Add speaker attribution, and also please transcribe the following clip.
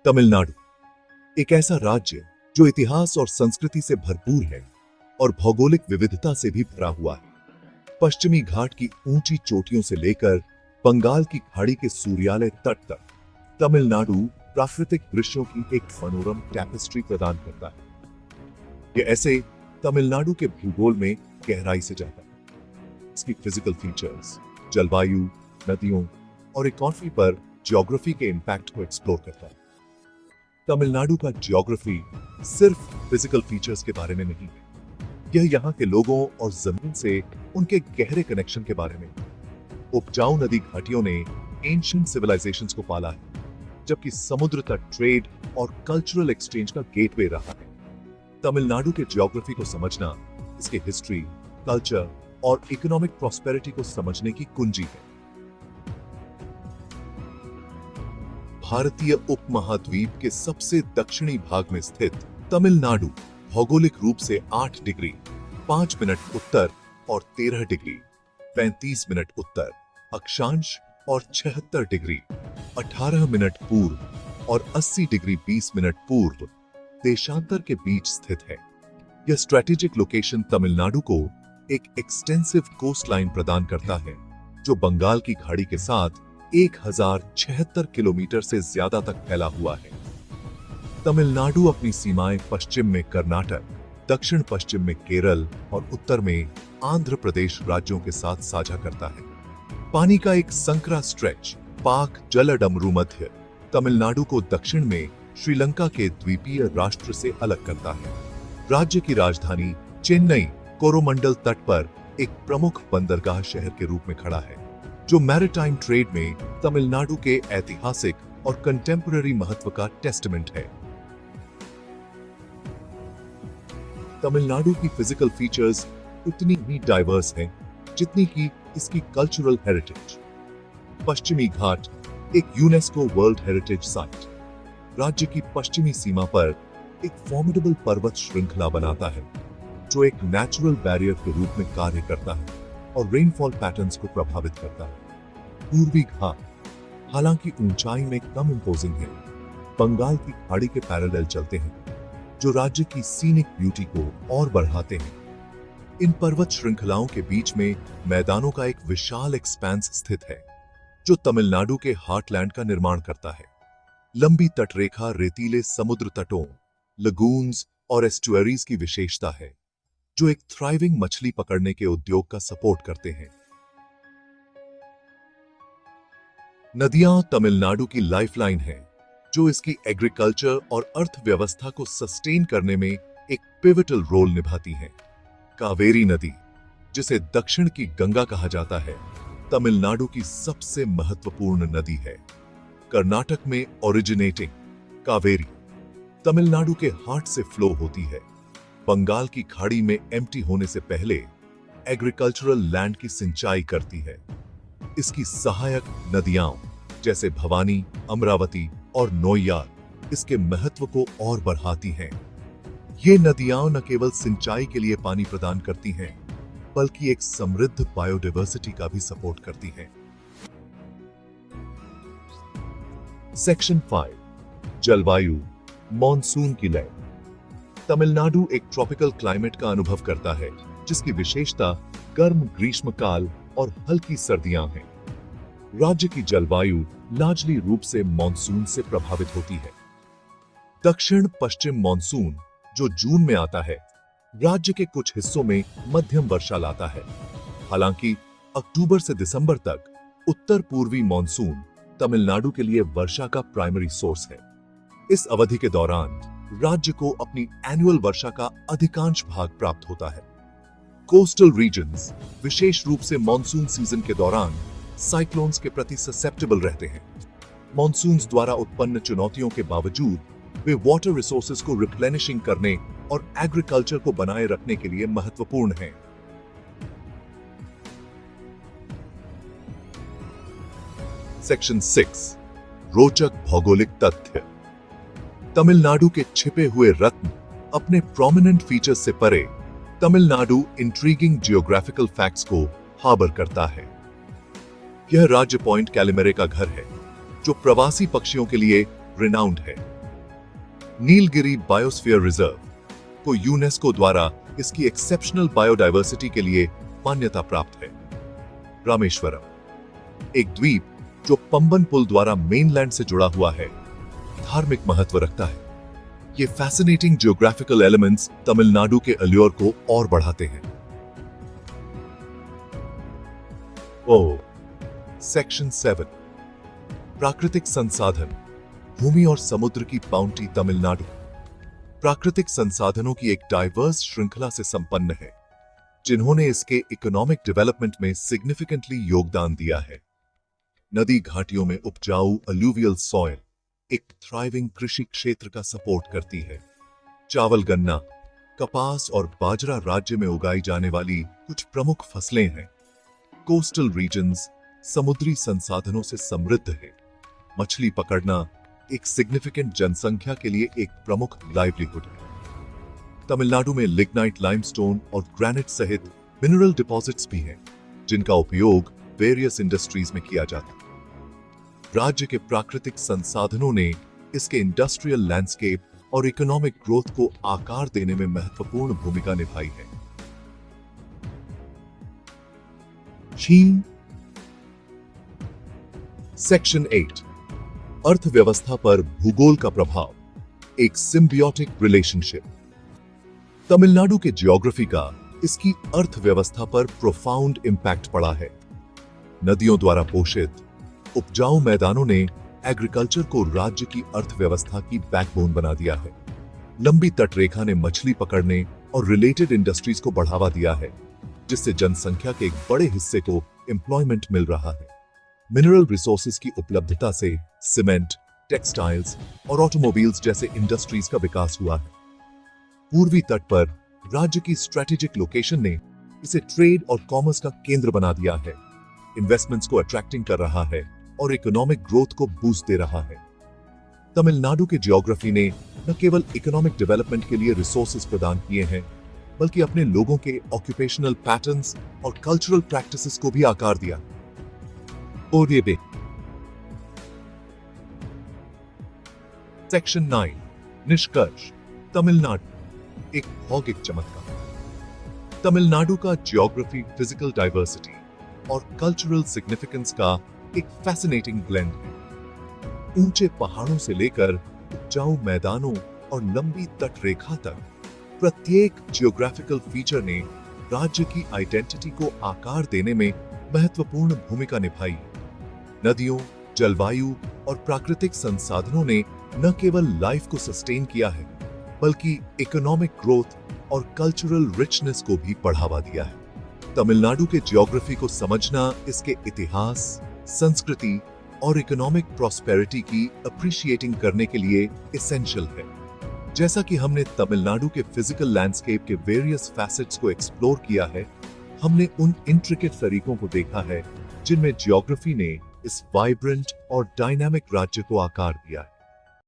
Speaker 1: तमिलनाडु एक ऐसा राज्य जो इतिहास और संस्कृति से भरपूर है और भौगोलिक विविधता से भी भरा हुआ है। पश्चिमी घाट की ऊंची चोटियों से लेकर बंगाल की खाड़ी के सूर्यालय तट तक तमिलनाडु प्राकृतिक दृश्यों की एक मनोरम टैपेस्ट्री प्रदान करता है। यह ऐसे तमिलनाडु के भूगोल में गहराई से जाता है। इसकी फिजिकल फीचर्स, जलवायु, नदियों और इकोनॉमी पर ज्योग्राफी के इंपैक्ट को एक्सप्लोर करता है। तमिलनाडु का ज्योग्राफी सिर्फ फिजिकल फीचर्स के बारे में नहीं है, यह यहाँ के लोगों और जमीन से उनके गहरे कनेक्शन के बारे में। उपजाऊ नदी घाटियों ने एंशिएंट सिविलाइजेशंस को पाला है, जबकि समुद्र तट ट्रेड और कल्चरल एक्सचेंज का गेटवे रहा है। तमिलनाडु के ज्योग्राफी को समझना इसके हिस्ट्री, कल्चर और इकोनॉमिक प्रॉस्पेरिटी को समझने की कुंजी है। भारतीय उपमहाद्वीप के सबसे दक्षिणी भाग में स्थित तमिलनाडु भौगोलिक रूप से 8 डिग्री 5 मिनट उत्तर और 13 डिग्री 35 मिनट उत्तर अक्षांश और 76 डिग्री 18 मिनट पूर्व और 80 डिग्री 20 मिनट पूर्व देशांतर के बीच स्थित है। यह स्ट्रेटेजिक लोकेशन तमिलनाडु को एक एक्सटेंसिव कोस्ट लाइन प्रदान करता है, जो बंगाल की खाड़ी के साथ 1076 किलोमीटर से ज्यादा तक फैला हुआ है। तमिलनाडु अपनी सीमाएं पश्चिम में कर्नाटक, दक्षिण पश्चिम में केरल और उत्तर में आंध्र प्रदेश राज्यों के साथ साझा करता है। पानी का एक संकरा स्ट्रेच पाक जलडमरू मध्य तमिलनाडु को दक्षिण में श्रीलंका के द्वीपीय राष्ट्र से अलग करता है। राज्य की राजधानी चेन्नई कोरोमंडल तट पर एक प्रमुख बंदरगाह शहर के रूप में खड़ा है, जो मैरिटाइम ट्रेड में तमिलनाडु के ऐतिहासिक और कंटेम्पररी महत्व का टेस्टमेंट है। तमिलनाडु की फिजिकल फीचर्स उतनी ही डाइवर्स हैं जितनी कि इसकी कल्चरल हेरिटेज। पश्चिमी घाट एक यूनेस्को वर्ल्ड हेरिटेज साइट राज्य की पश्चिमी सीमा पर एक फॉर्मिडेबल पर्वत श्रृंखला बनाता है, जो एक नेचुरल बैरियर के रूप में कार्य करता है और रेनफॉल पैटर्न्स को प्रभावित करता है। पूर्वी घाट हालांकि ऊंचाई में कम इंपोजिंग है, बंगाल की खाड़ी के पैरेलल चलते हैं, जो राज्य की सीनिक ब्यूटी को और बढ़ाते हैं। इन पर्वत श्रृंखलाओं के बीच में मैदानों का एक विशाल एक्सपेंस स्थित है, जो तमिलनाडु के हार्टलैंड का निर्माण करता है। लंबी तटरेखा रेतीले समुद्र तटों, लगून्स और एस्टुअरीज की विशेषता है, जो एक थ्राइविंग मछली पकड़ने के उद्योग का सपोर्ट करते हैं। नदियां तमिलनाडु की लाइफलाइन है, जो इसकी एग्रीकल्चर और अर्थव्यवस्था को सस्टेन करने में एक पिवटल रोल निभाती हैं। कावेरी नदी, जिसे दक्षिण की गंगा कहा जाता है, तमिलनाडु की सबसे महत्वपूर्ण नदी है। कर्नाटक में ओरिजिनेटिंग कावेरी तमिलनाडु के हार्ट से फ्लो होती है। बंगाल की खाड़ी में एम्प्टी होने से पहले एग्रीकल्चरल लैंड की सिंचाई करती है। इसकी सहायक नदियां जैसे भवानी, अमरावती और नोयार इसके महत्व को और बढ़ाती हैं। ये नदियां न केवल सिंचाई के लिए पानी प्रदान करती हैं, बल्कि एक समृद्ध बायोडायवर्सिटी का भी सपोर्ट करती हैं। सेक्शन 5 जलवायु मॉनसून की लय। तमिलनाडु एक ट्रॉपिकल क्लाइमेट का अनुभव करता है, जिसकी विशेषता गर्म ग्रीष्मकाल और हल्की सर्दियां हैं। राज्य की जलवायु लार्जली रूप से मॉनसून से प्रभावित होती है। दक्षिण पश्चिम मॉनसून, जो जून में आता है, राज्य के कुछ हिस्सों में मध्यम वर्षा लाता है। हालांकि अक्टूबर से दिसंबर तक उत्तर पूर्वी मॉनसून तमिलनाडु के लिए वर्षा का प्राइमरी सोर्स है। इस अवधि के दौरान राज्य को अपनी एनुअल वर्षा का अधिकांश भाग प्राप्त होता है। कोस्टल रीजन्स विशेष रूप से मॉनसून सीजन के दौरान साइक्लोन्स के प्रति ससेप्टेबल रहते हैं। मॉनसून्स द्वारा उत्पन्न चुनौतियों के बावजूद वे वाटर रिसोर्सेज को रिप्लेनिशिंग करने और एग्रीकल्चर को बनाए रखने के लिए महत्वपूर्ण हैं। सेक्शन 6 रोचक भौगोलिक तथ्य। तमिलनाडु के छिपे हुए रत्न अपने प्रोमिनेंट फीचर्स से परे तमिलनाडु इंट्रीगिंग जियोग्राफिकल फैक्ट्स को हार्बर करता है। यह राज्य पॉइंट कैलिमेरे का घर है, जो प्रवासी पक्षियों के लिए रिनाउंड है। नीलगिरी बायोस्फीयर रिजर्व को यूनेस्को द्वारा इसकी एक्सेप्शनल बायोडायवर्सिटी के लिए मान्यता प्राप्त है। रामेश्वरम, एक द्वीप जो पंबन पुल द्वारा मेनलैंड से जुड़ा हुआ है, धार्मिक महत्व रखता है। ये फैसिनेटिंग जियोग्राफिकल एलिमेंट्स तमिलनाडु के अल्योर को और बढ़ाते हैं। सेक्शन 7, प्राकृतिक संसाधन, भूमि और समुद्र की बाउंटी। तमिलनाडु प्राकृतिक संसाधनों की एक डाइवर्स श्रृंखला से संपन्न है, जिन्होंने इसके इकोनॉमिक डेवलपमेंट में सिग्निफिकेंटली योगदान दिया है। नदी घाटियों में उपजाऊ अलूवियल सॉइल एक थ्राइविंग कृषि क्षेत्र का सपोर्ट करती है। चावल, गन्ना, कपास और बाजरा राज्य में उगाई जाने वाली कुछ प्रमुख फसलें हैं। कोस्टल रीजन्स समुद्री संसाधनों से समृद्ध है। मछली पकड़ना एक सिग्निफिकेंट जनसंख्या के लिए एक प्रमुख लाइवलीहुड है। तमिलनाडु में लिग्नाइट, लाइमस्टोन और ग्रेनाइट सहित मिनरल डिपॉजिट्स भी हैं, जिनका उपयोग वेरियस इंडस्ट्रीज में किया जाता है। राज्य के प्राकृतिक संसाधनों ने इसके इंडस्ट्रियल लैंडस्केप और इकोनॉमिक ग्रोथ को आकार देने में महत्वपूर्ण भूमिका निभाई है। चीन। सेक्शन 8, अर्थव्यवस्था पर भूगोल का प्रभाव, एक सिम्बियोटिक रिलेशनशिप। तमिलनाडु के ज्योग्राफी का इसकी अर्थव्यवस्था पर प्रोफाउंड इंपैक्ट पड़ा है। नदियों द्वारा पोषित उपजाऊ मैदानों ने एग्रीकल्चर को राज्य की अर्थव्यवस्था की बैकबोन बना दिया है। लंबी तटरेखा ने मछली पकड़ने और रिलेटेड इंडस्ट्रीज को बढ़ावा दिया है, जिससे जनसंख्या के एक बड़े हिस्से को एम्प्लॉयमेंट मिल रहा है। मिनरल रिसोर्सेज की उपलब्धता से सीमेंट, टेक्सटाइल्स और ऑटोमोबाइल्स जैसे इंडस्ट्रीज का विकास हुआ है। पूर्वी तट पर राज्य की स्ट्रेटेजिक लोकेशन ने इसे ट्रेड और कॉमर्स का केंद्र बना दिया है, इन्वेस्टमेंट्स को अट्रैक्टिंग कर रहा है और इकोनॉमिक ग्रोथ को बूस्ट दे रहा है। तमिलनाडु के ज्योग्राफी ने न केवल इकोनॉमिक डेवलपमेंट के लिए रिसोर्सेज प्रदान किए हैं, बल्कि अपने लोगों के ऑक्यूपेशनल पैटर्न्स और कल्चरल प्रैक्टिसेस को भी आकार दिया। सेक्शन 9, निष्कर्ष, तमिलनाडु एक भौगोलिक चमत्कार। तमिलनाडु का ज्योग्राफी, फिजिकल डाइवर्सिटी और कल्चरल सिग्निफिकेंस का एक फैसिनेटिंग ब्लेंड है। ऊंचे पहाड़ों से लेकर उपजाऊ मैदानों और लंबी तटरेखा तक, प्रत्येक जियोग्राफिकल फीचर ने राज्य की आइडेंटिटी को आकार देने में महत्वपूर्ण भूमिका निभाई। नदियों, जलवायु और प्राकृतिक संसाधनों ने न केवल लाइफ को सस्टेन किया है, बल्कि इकोनॉमिक ग्रोथ और कल्चरल रिचनेस को भी बढ़ावा दिया है। तमिलनाडु के ज्योग्राफी को समझना इसके इतिहास, संस्कृति और इकोनॉमिक प्रॉस्पेरिटी की अप्रिशिएटिंग करने के लिए एसेंशियल है। जैसा कि हमने तमिलनाडु के फिजिकल लैंडस्केप के वेरियस फैसेट्स को एक्सप्लोर किया है, हमने उन इंट्रिकेट तरीकों को देखा है जिनमें ज्योग्राफी ने इस वाइब्रेंट और डायनामिक राज्य को आकार दिया है।